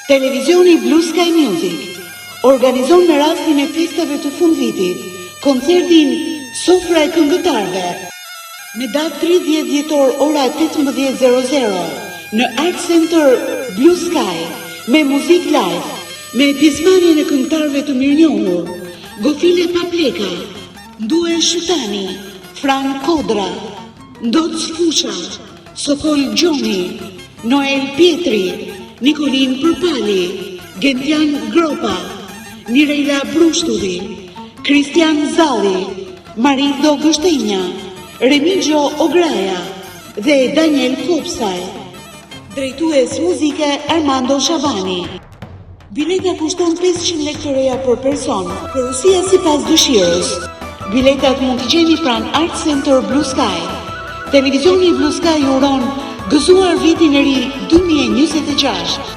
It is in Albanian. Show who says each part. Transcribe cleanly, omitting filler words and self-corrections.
Speaker 1: Televizioni Blue Sky Music organizon në rastin e festave të fundvitit koncertin Sofra e Këngëtarëve në datë 30 dhjetor ora 18:00 në Art Center Blue Sky me muzik live, me pjesëmarrjen e këngëtarëve të mirënjohur: Gofile Papleka, Ndue Shutani, Fran Kodra, Ndoc Fusha, Sokol Gjoni, Noel Pietri, Nikolin Përpali, Gentian Gropa, Nirejla Brushtulli, Kristian Zalli, Marido Gështenja, Remigio Ograja dhe Daniel Kopsaj. Drejtues muzike Armando Shabani. Bileta kushton 500 lekë të reja për person, përësia si pas dëshirës. Biletat mund të gjeni pranë Art Center Blue Sky. Televizioni Blue Sky uron gëzuar vitin e ri 2026.